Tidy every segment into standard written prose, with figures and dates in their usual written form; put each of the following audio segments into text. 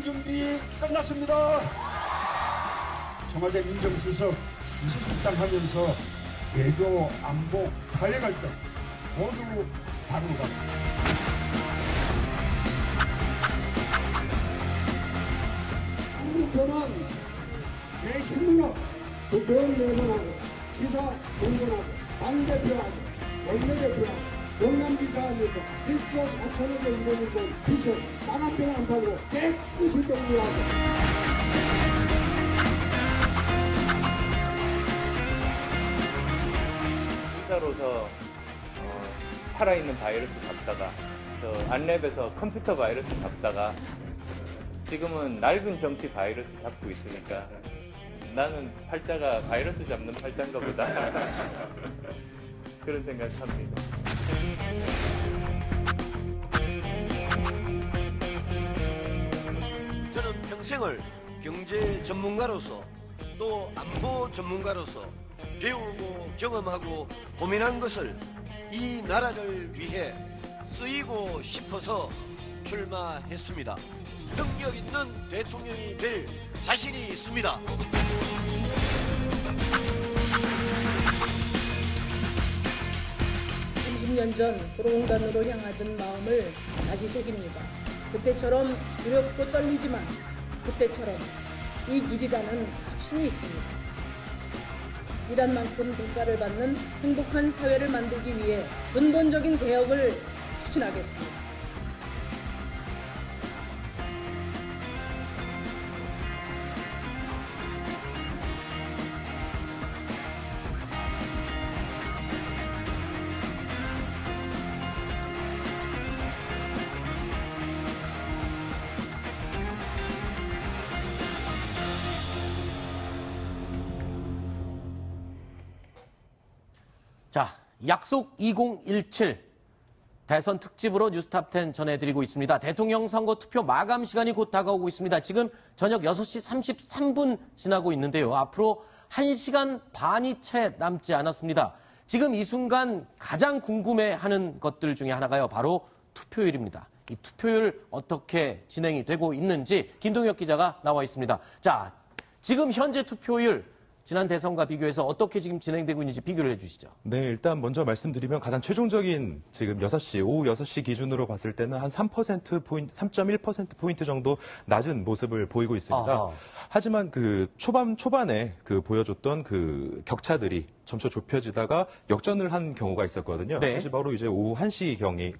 모든 준비 끝났습니다. 청와대 민정수석 26당 하면서 외교, 안보, 사회 갈등 모두 다루고 갑니다. 한국표는 제 힘으로 국회의원 내분하고 시사 공론하고 당대표하고 원내대표하고 영남지사하면서 1조 4천억의 이름을 본 비전 땅한편 안 파고 깨끗이 정리하고 의사로서 살아있는 바이러스 잡다가 안랩에서 컴퓨터 바이러스 잡다가 지금은 낡은 정치 바이러스 잡고 있으니까 나는 팔자가 바이러스 잡는 팔자인가 보다. 그런 생각합니다. 저는 평생을 경제 전문가로서 또 안보 전문가로서 배우고 경험하고 고민한 것을 이 나라를 위해 쓰이고 싶어서 출마했습니다. 능력 있는 대통령이 될 자신이 있습니다. 30년 전 도로공단으로 향하던 마음을 다시 속입니다. 그때처럼 두렵고 떨리지만 그때처럼 이 길이라는 확신이 있습니다. 일한 만큼 대가를 받는 행복한 사회를 만들기 위해 근본적인 개혁을 추진하겠습니다. 자, 약속 2017 대선 특집으로 뉴스탑10 전해드리고 있습니다. 대통령 선거 투표 마감 시간이 곧 다가오고 있습니다. 지금 저녁 6시 33분 지나고 있는데요. 앞으로 1시간 반이 채 남지 않았습니다. 지금 이 순간 가장 궁금해하는 것들 중에 하나가요. 바로 투표율입니다. 이 투표율 어떻게 진행이 되고 있는지 김동혁 기자가 나와 있습니다. 자, 지금 현재 투표율 지난 대선과 비교해서 어떻게 지금 진행되고 있는지 비교를 해주시죠. 네, 일단 먼저 말씀드리면 가장 최종적인 지금 오후 6시 기준으로 봤을 때는 한 3.1% 정도 낮은 모습을 보이고 있습니다. 아하. 하지만 그 초반에 보여줬던 그 격차들이 점차 좁혀지다가 역전을 한 경우가 있었거든요. 네. 사실 바로 이제 오후 1시 경에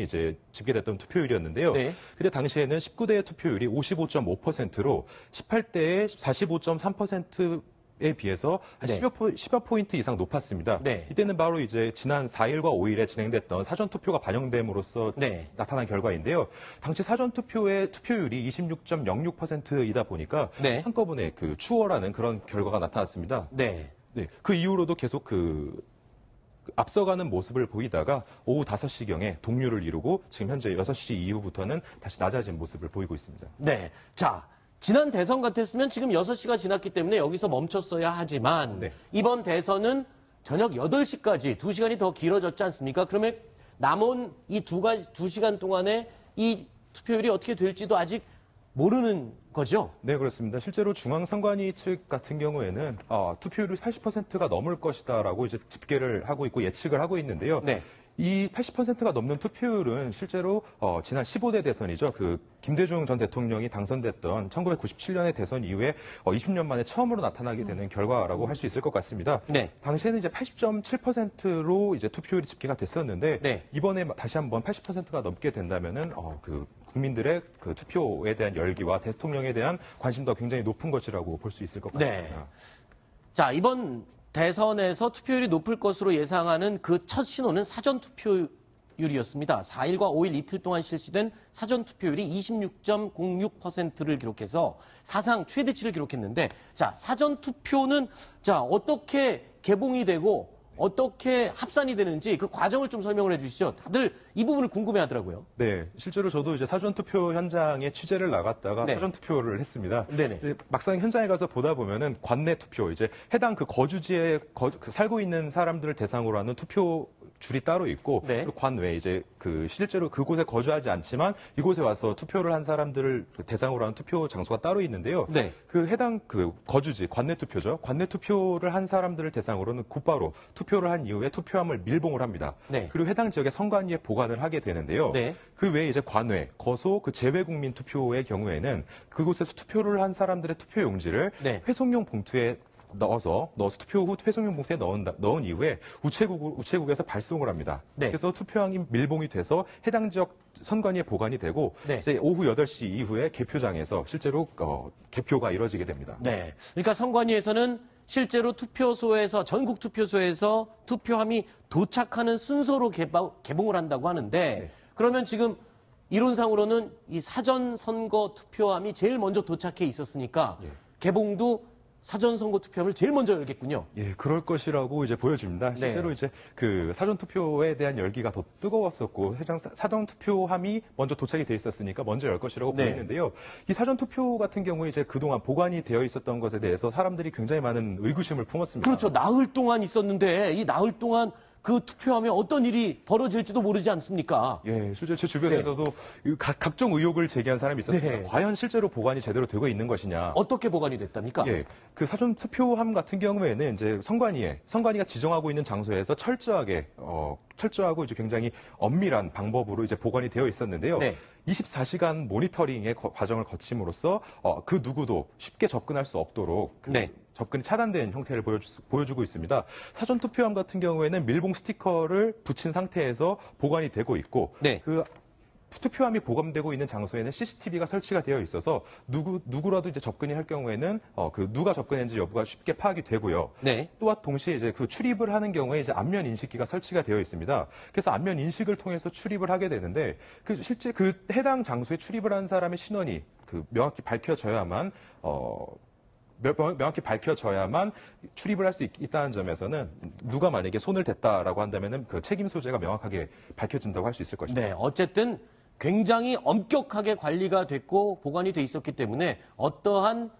이제 집계됐던 투표율이었는데요. 네. 그때 당시에는 19대의 투표율이 55.5%로 18대의 45.3%에 비해서 한 네. 10여 포인트 이상 높았습니다. 네. 이때는 바로 이제 지난 4일과 5일에 진행됐던 사전투표가 반영됨으로써 네. 나타난 결과인데요. 당시 사전투표의 투표율이 26.06%이다 보니까 네. 한꺼번에 그 추월하는 그런 결과가 나타났습니다. 네. 네, 그 이후로도 계속 앞서가는 모습을 보이다가 오후 5시경에 동률을 이루고 지금 현재 6시 이후부터는 다시 낮아진 모습을 보이고 있습니다. 네. 자, 지난 대선 같았으면 지금 6시가 지났기 때문에 여기서 멈췄어야 하지만 네. 이번 대선은 저녁 8시까지 2시간이 더 길어졌지 않습니까? 그러면 남은 이 2시간 동안에 이 투표율이 어떻게 될지도 아직 모르는 거죠? 네, 그렇습니다. 실제로 중앙선관위 측 같은 경우에는 투표율이 80%가 넘을 것이다라고 이제 집계를 하고 있고 예측을 하고 있는데요. 네. 이 80%가 넘는 투표율은 실제로 지난 15대 대선이죠. 그 김대중 전 대통령이 당선됐던 1997년의 대선 이후에 20년 만에 처음으로 나타나게 되는 결과라고 할 수 있을 것 같습니다. 네. 당시에는 이제 80.7%로 이제 투표율이 집계가 됐었는데 네. 이번에 다시 한번 80%가 넘게 된다면은 그 국민들의 그 투표에 대한 열기와 대통령에 대한 관심도 굉장히 높은 것이라고 볼 수 있을 것 같습니다. 네. 자, 이번 대선에서 투표율이 높을 것으로 예상하는 그 첫 신호는 사전투표율이었습니다. 4일과 5일 이틀 동안 실시된 사전투표율이 26.06%를 기록해서 사상 최대치를 기록했는데, 자, 사전투표는 자, 어떻게 개봉이 되고 어떻게 합산이 되는지 그 과정을 좀 설명을 해 주시죠. 다들 이 부분을 궁금해 하더라고요. 네, 실제로 저도 이제 사전투표 현장에 취재를 나갔다가 네. 사전투표를 했습니다. 네네. 이제 막상 현장에 가서 보다 보면은 관내 투표, 이제 해당 그 거주지에 살고 있는 사람들을 대상으로 하는 투표 줄이 따로 있고 네. 그 관외 이제 그 실제로 그곳에 거주하지 않지만 이곳에 와서 투표를 한 사람들을 대상으로 하는 투표 장소가 따로 있는데요. 네. 그 해당 그 거주지 관내 투표죠. 관내 투표를 한 사람들을 대상으로는 곧바로 투표를 한 이후에 투표함을 밀봉을 합니다. 네. 그리고 해당 지역의 선관위에 보관을 하게 되는데요. 네. 그 외에 이제 관외, 거소, 그 재외국민 투표의 경우에는 그곳에서 투표를 한 사람들의 투표 용지를 네. 회송용 봉투에 넣어서 투표 후 회송용 봉투에 넣은 이후에 우체국에서 발송을 합니다. 네. 그래서 투표함이 밀봉이 돼서 해당 지역 선관위에 보관이 되고 네. 이제 오후 8시 이후에 개표장에서 실제로 개표가 이루어지게 됩니다. 네. 그러니까 선관위에서는 실제로 투표소에서 전국 투표소에서 투표함이 도착하는 순서로 개봉을 한다고 하는데 네. 그러면 지금 이론상으로는 이 사전 선거 투표함이 제일 먼저 도착해 있었으니까 예. 개봉도 사전 선거 투표함을 제일 먼저 열겠군요. 예, 그럴 것이라고 이제 보여집니다. 네. 실제로 이제 그 사전 투표에 대한 열기가 더 뜨거웠었고, 사전 투표함이 먼저 도착이 돼 있었으니까 먼저 열 것이라고 네. 보이는데요. 이 사전 투표 같은 경우에 이제 그동안 보관이 되어 있었던 것에 대해서 사람들이 굉장히 많은 의구심을 품었습니다. 그렇죠. 나흘 동안 있었는데 이 나흘 동안 그 투표하면 어떤 일이 벌어질지도 모르지 않습니까? 예, 실제 제 주변에서도 각종 의혹을 제기한 사람이 있었습니다. 네. 과연 실제로 보관이 제대로 되고 있는 것이냐. 어떻게 보관이 됐답니까? 예, 그 사전 투표함 같은 경우에는 이제 선관위가 지정하고 있는 장소에서 철저하고 이제 굉장히 엄밀한 방법으로 이제 보관이 되어 있었는데요. 네. 24시간 모니터링의 과정을 거침으로써 그 누구도 쉽게 접근할 수 없도록 네. 접근이 차단된 형태를 보여주고 있습니다. 사전 투표함 같은 경우에는 밀봉 스티커를 붙인 상태에서 보관이 되고 있고 네. 그 투표함이 보관되고 있는 장소에는 CCTV가 설치가 되어 있어서 누구라도 이제 접근이 할 경우에는 그 누가 접근했는지 여부가 쉽게 파악이 되고요. 네. 또한 동시에 이제 그 출입을 하는 경우에 이제 안면 인식기가 설치가 되어 있습니다. 그래서 안면 인식을 통해서 출입을 하게 되는데 실제 그 해당 장소에 출입을 한 사람의 신원이 명확히 밝혀져야만 출입을 할 수 있다는 점에서는 누가 만약에 손을 댔다라고 한다면은 그 책임 소재가 명확하게 밝혀진다고 할 수 있을 것입니다. 네, 어쨌든 굉장히 엄격하게 관리가 됐고 보관이 돼 있었기 때문에 어떠한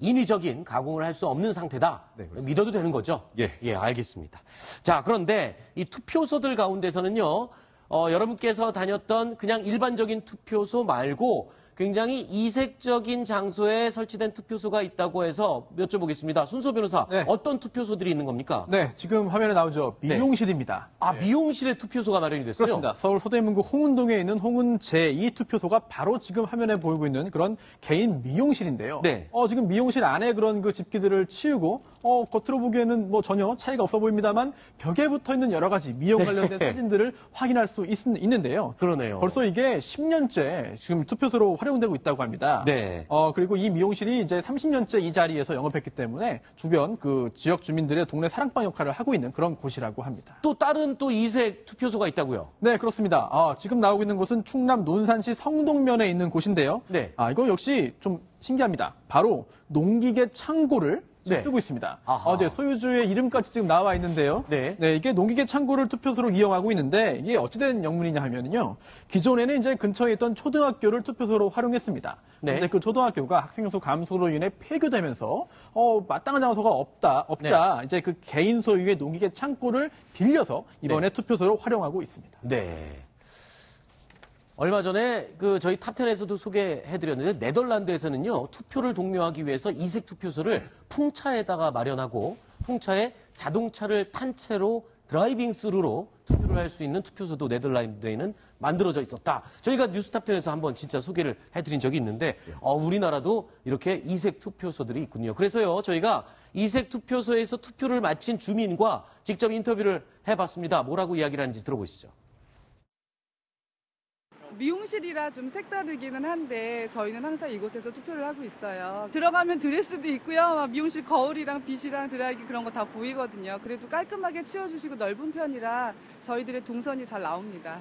인위적인 가공을 할 수 없는 상태다. 네, 그렇습니다. 믿어도 되는 거죠? 예. 알겠습니다. 자, 그런데 이 투표소들 가운데서는요, 여러분께서 다녔던 그냥 일반적인 투표소 말고 굉장히 이색적인 장소에 설치된 투표소가 있다고 해서 여쭤보겠습니다. 순소 변호사, 네. 어떤 투표소들이 있는 겁니까? 네, 지금 화면에 나오죠. 미용실입니다. 미용실에 투표소가 마련이 됐어요? 그렇습니다. 서울 서대문구 홍은동에 있는 홍은 제2투표소가 바로 지금 화면에 보이고 있는 그런 개인 미용실인데요. 네. 지금 미용실 안에 그런 그 집기들을 치우고, 겉으로 보기에는 뭐 전혀 차이가 없어 보입니다만 벽에 붙어 있는 여러 가지 미용 관련된 사진들을 확인할 수 있는데요. 그러네요. 벌써 이게 10년째 지금 투표소로 활용되고 있다고 합니다. 네. 그리고 이 미용실이 이제 30년째 이 자리에서 영업했기 때문에 주변 그 지역 주민들의 동네 사랑방 역할을 하고 있는 그런 곳이라고 합니다. 또 다른 또 이색 투표소가 있다고요? 네, 그렇습니다. 지금 나오고 있는 곳은 충남 논산시 성동면에 있는 곳인데요. 네. 이거 역시 좀 신기합니다. 바로 농기계 창고를 네. 쓰고 있습니다. 아하. 어제 소유주의 이름까지 지금 나와 있는데요. 네. 이게 농기계 창고를 투표소로 이용하고 있는데 이게 어찌된 영문이냐 하면요. 기존에는 이제 근처에 있던 초등학교를 투표소로 활용했습니다. 네. 근데 그 초등학교가 학생 수 감소로 인해 폐교되면서 마땅한 장소가 없자 이제 그 개인 소유의 농기계 창고를 빌려서 이번에 투표소로 활용하고 있습니다. 네. 얼마 전에 저희 탑10에서도 소개해드렸는데 네덜란드에서는요 투표를 독려하기 위해서 이색 투표소를 풍차에다가 마련하고 풍차에 자동차를 탄 채로 드라이빙 스루로 투표를 할 수 있는 투표소도 네덜란드에는 만들어져 있었다. 저희가 뉴스탑10에서 한번 진짜 소개를 해드린 적이 있는데 우리나라도 이렇게 이색 투표소들이 있군요. 그래서요 저희가 이색 투표소에서 투표를 마친 주민과 직접 인터뷰를 해봤습니다. 뭐라고 이야기를 하는지 들어보시죠. 미용실이라 좀 색다르기는 한데 저희는 항상 이곳에서 투표를 하고 있어요. 들어가면 드레스도 있고요. 미용실 거울이랑 빗이랑 드라이기 그런 거 다 보이거든요. 그래도 깔끔하게 치워주시고 넓은 편이라 저희들의 동선이 잘 나옵니다.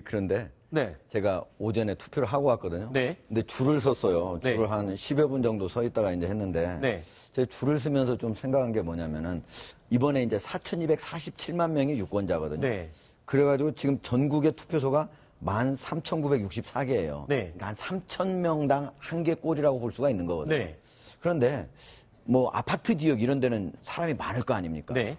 그런데 네. 제가 오전에 투표를 하고 왔거든요. 네. 근데 줄을 섰어요. 네. 줄을 한 10여 분 정도 서 있다가 이제 했는데 네. 제가 줄을 서면서 좀 생각한 게 뭐냐면은 이번에 이제 4,247만 명이 유권자거든요. 네. 그래가지고 지금 전국의 투표소가 13,964개예요. 네. 그러니까 한 3,000명당 한 개 꼴이라고 볼 수가 있는 거거든요. 네. 그런데 뭐 아파트 지역 이런 데는 사람이 많을 거 아닙니까? 네.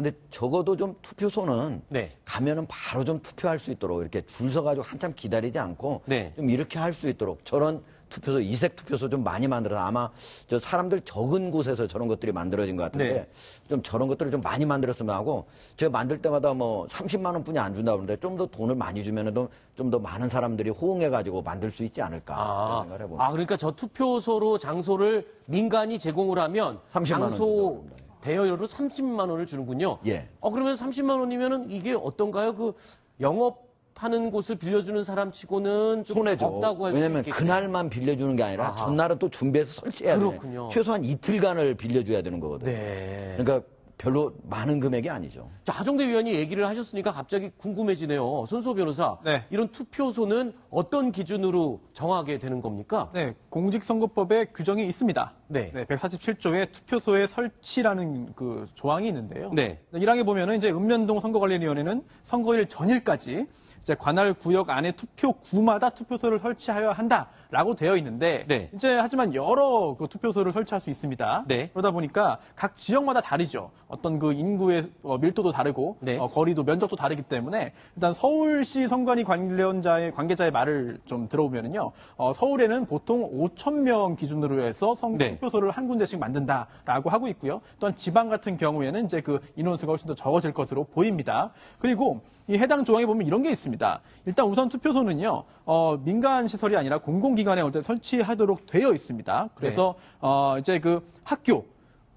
근데 적어도 좀 투표소는 네. 가면은 바로 좀 투표할 수 있도록 이렇게 줄 서가지고 한참 기다리지 않고 네. 좀 이렇게 할 수 있도록 저런 투표소, 이색 투표소 좀 많이 만들어서 아마 저 사람들 적은 곳에서 저런 것들이 만들어진 것 같은데 네. 좀 저런 것들을 좀 많이 만들었으면 하고 제가 만들 때마다 뭐 30만 원뿐이 안 준다고 그러는데 좀 더 돈을 많이 주면은 좀 더 많은 사람들이 호응해가지고 만들 수 있지 않을까 그런 생각을 해봅니다. 그러니까 저 투표소로 장소를 민간이 제공을 하면 30만 원 장소 준다고 합니다. 대여료로 30만 원을 주는군요. 예. 그러면 30만 원이면은 이게 어떤가요? 그 영업하는 곳을 빌려주는 사람 치고는 좀 손해죠. 없다고 할 수 왜냐면 있겠군요. 그날만 빌려주는 게 아니라 아하. 전날은 또 준비해서 설치해야 돼요. 그렇군요. 최소한 이틀간을 빌려줘야 되는 거거든요. 네. 그러니까 별로 많은 금액이 아니죠. 자, 하정대 위원이 얘기를 하셨으니까 갑자기 궁금해지네요. 손수호 변호사. 네. 이런 투표소는 어떤 기준으로 정하게 되는 겁니까? 네, 공직선거법에 규정이 있습니다. 네. 147조에 투표소의 설치라는 그 조항이 있는데요. 네. 1항에 보면은 이제 읍면동 선거관리위원회는 선거일 전일까지 이제 관할 구역 안에 투표구마다 투표소를 설치하여야 한다라고 되어 있는데 네. 이제 하지만 여러 그 투표소를 설치할 수 있습니다. 네. 그러다 보니까 각 지역마다 다르죠. 어떤 그 인구의 밀도도 다르고 네. 거리도 면적도 다르기 때문에 일단 서울시 선관위 관계자의 말을 좀 들어보면은요. 서울에는 보통 5,000명 기준으로 해서 네. 투표소를 한 군데씩 만든다라고 하고 있고요. 또한 지방 같은 경우에는 이제 그 인원수가 훨씬 더 적어질 것으로 보입니다. 그리고 이 해당 조항에 보면 이런 게 있습니다. 일단 우선 투표소는요, 민간 시설이 아니라 공공기관에 어제 설치하도록 되어 있습니다. 그래서, 이제 그 학교,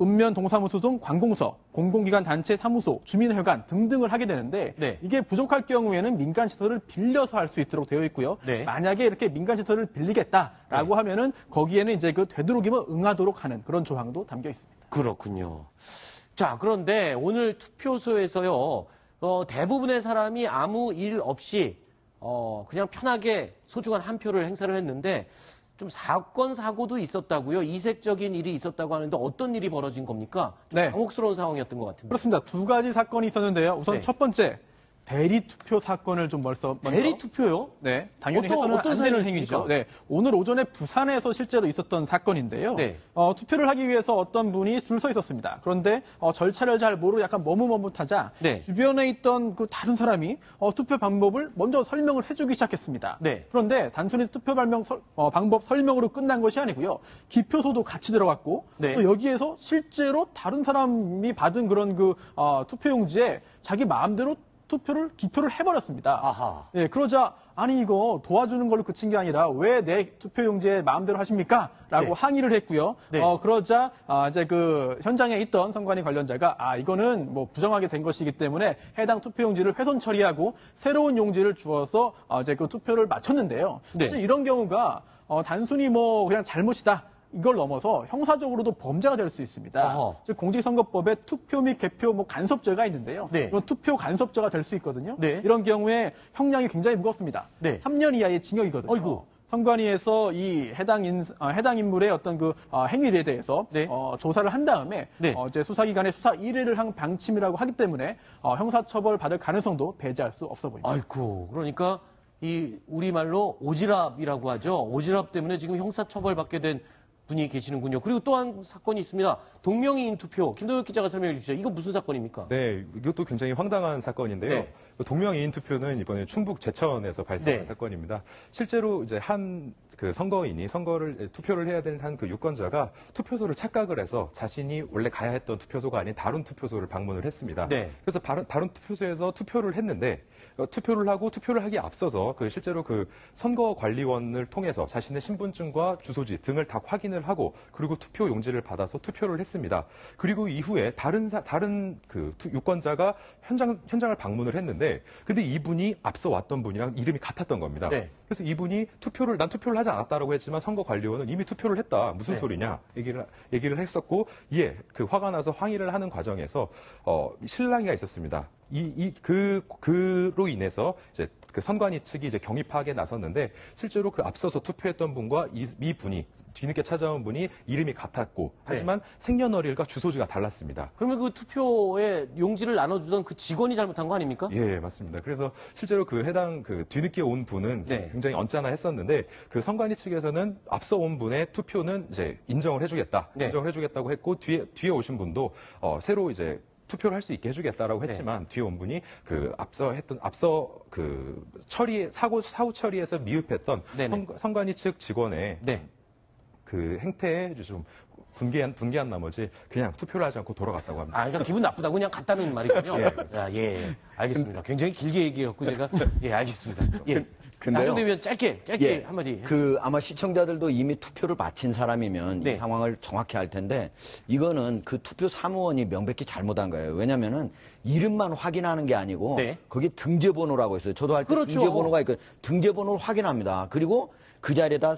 읍면 동사무소 등 관공서, 공공기관 단체 사무소, 주민회관 등등을 하게 되는데, 네. 이게 부족할 경우에는 민간 시설을 빌려서 할 수 있도록 되어 있고요. 네. 만약에 이렇게 민간 시설을 빌리겠다라고 하면은 거기에는 이제 그 되도록이면 응하도록 하는 그런 조항도 담겨 있습니다. 그렇군요. 자, 그런데 오늘 투표소에서요, 대부분의 사람이 아무 일 없이, 그냥 편하게 소중한 한 표를 행사를 했는데, 좀 사건, 사고도 있었다고요? 이색적인 일이 있었다고 하는데 어떤 일이 벌어진 겁니까? 좀 네. 당혹스러운 상황이었던 것 같은데. 그렇습니다. 두 가지 사건이 있었는데요. 우선 네. 첫 번째, 대리 투표 사건을 좀 먼저. 대리 투표요? 네, 당연히 어떤 해서는 안 되는 사연이 행위죠. 있습니까? 네, 오늘 오전에 부산에서 실제로 있었던 사건인데요. 네. 투표를 하기 위해서 어떤 분이 줄 서 있었습니다. 그런데 절차를 잘 모르고 약간 머뭇머뭇하자 네. 주변에 있던 그 다른 사람이 투표 방법을 먼저 설명을 해주기 시작했습니다. 네. 그런데 단순히 투표 방법 설명으로 끝난 것이 아니고요. 기표소도 같이 들어갔고 네. 또 여기에서 실제로 다른 사람이 받은 그런 그 투표용지에 자기 마음대로 기표를 해버렸습니다. 아하. 예, 그러자 아니 이거 도와주는 걸로 그친 게 아니라 왜 내 투표용지에 마음대로 하십니까? 라고 네. 항의를 했고요. 네. 그러자 이제 그 현장에 있던 선관위 관련자가 이거는 뭐 부정하게 된 것이기 때문에 해당 투표용지를 훼손 처리하고 새로운 용지를 주어서 이제 그 투표를 마쳤는데요. 네. 사실 이런 경우가 단순히 뭐 그냥 잘못이다. 이걸 넘어서 형사적으로도 범죄가 될 수 있습니다. 어허. 즉 공직선거법에 투표 및 개표 간섭죄가 있는데요. 네. 이건 투표 간섭죄가 될 수 있거든요. 네. 이런 경우에 형량이 굉장히 무겁습니다. 네. 3년 이하의 징역이거든요. 어이구. 선관위에서 이 해당 인물의 어떤 그 행위에 대해서 네. 조사를 한 다음에 네. 이제 수사기관에 수사 의뢰를 한 방침이라고 하기 때문에 형사처벌 받을 가능성도 배제할 수 없어 보입니다. 아이고, 그러니까 이 우리말로 오지랖이라고 하죠. 오지랖 때문에 지금 형사처벌 받게 된 분이 계시는군요. 그리고 또 한 사건이 있습니다. 동명이인 투표. 김동혁 기자가 설명해 주시죠. 이거 무슨 사건입니까? 네, 이것도 굉장히 황당한 사건인데요. 네. 동명이인 투표는 이번에 충북 제천에서 발생한 네. 사건입니다. 실제로 이제 한 그 선거인이 투표를 해야 되는 한 그 유권자가 투표소를 착각을 해서 자신이 원래 가야 했던 투표소가 아닌 다른 투표소를 방문을 했습니다. 네. 그래서 다른 투표소에서 투표를 했는데 투표를 하고 투표를 하기에 앞서서 실제로 그 선거관리원을 통해서 자신의 신분증과 주소지 등을 다 확인을 하고 그리고 투표 용지를 받아서 투표를 했습니다. 그리고 이후에 다른 그 유권자가 현장을 방문을 했는데 근데 이분이 앞서 왔던 분이랑 이름이 같았던 겁니다. 네. 그래서 이분이 난 투표를 하지 않았다라고 했지만 선거관리원은 이미 투표를 했다. 무슨 네. 소리냐 얘기를 했었고 그 화가 나서 항의를 하는 과정에서 실랑이가 있었습니다. 그로 인해서 이제 그 선관위 측이 이제 경위 파악에 나섰는데 실제로 그 앞서서 투표했던 분과 이 분이 뒤늦게 찾아온 분이 이름이 같았고 하지만 생년월일과 주소지가 달랐습니다. 그러면 그 투표에 용지를 나눠주던 그 직원이 잘못한 거 아닙니까? 예, 맞습니다. 그래서 실제로 그 해당 뒤늦게 온 분은 네. 굉장히 언짢아했었는데 그 선관위 측에서는 앞서 온 분의 투표는 이제 인정을 해주겠다. 네. 인정을 해주겠다고 했고 뒤에 오신 분도 새로 이제 투표를 할 수 있게 해주겠다라고 했지만 뒤에 원분이 그 앞서 그 사후 처리에서 미흡했던 선관위 측 직원의 그 행태에 좀 분개한 나머지 그냥 투표를 하지 않고 돌아갔다고 합니다. 아, 그러니까 기분 나쁘다고 그냥 갔다는 말이군요. 예, 알겠습니다. 굉장히 길게 얘기했고 제가 알겠습니다. 예. 근데요. 대변인 짧게 한마디. 아마 시청자들도 이미 투표를 마친 사람이면 이 상황을 정확히 알 텐데 이거는 그 투표 사무원이 명백히 잘못한 거예요. 왜냐면은 이름만 확인하는 게 아니고 거기 등재번호라고 있어요. 저도 할 때 등재번호가 있고 등재번호를 확인합니다. 그리고 그 자리에다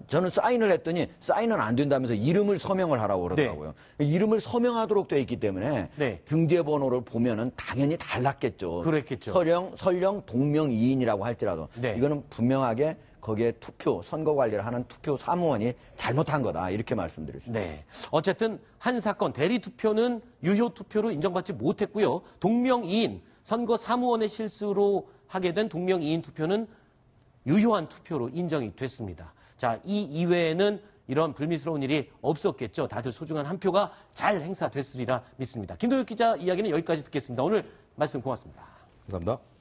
저는 사인을 했더니 사인은 안 된다면서 이름을 서명을 하라고 그러더라고요. 이름을 서명하도록 되어 있기 때문에 등재번호를 보면은 당연히 달랐겠죠. 그랬겠죠. 설령 동명이인이라고 할지라도 이거는 분명하게 거기에 선거 관리를 하는 투표 사무원이 잘못한 거다. 이렇게 말씀드릴 수 있습니다. 어쨌든 한 사건 대리 투표는 유효 투표로 인정받지 못했고요. 동명이인 선거 사무원의 실수로 하게 된 동명이인 투표는 유효한 투표로 인정이 됐습니다. 자, 이 이외에는 이런 불미스러운 일이 없었겠죠. 다들 소중한 한 표가 잘 행사됐으리라 믿습니다. 김도혁 기자 이야기는 여기까지 듣겠습니다. 오늘 말씀 고맙습니다. 감사합니다.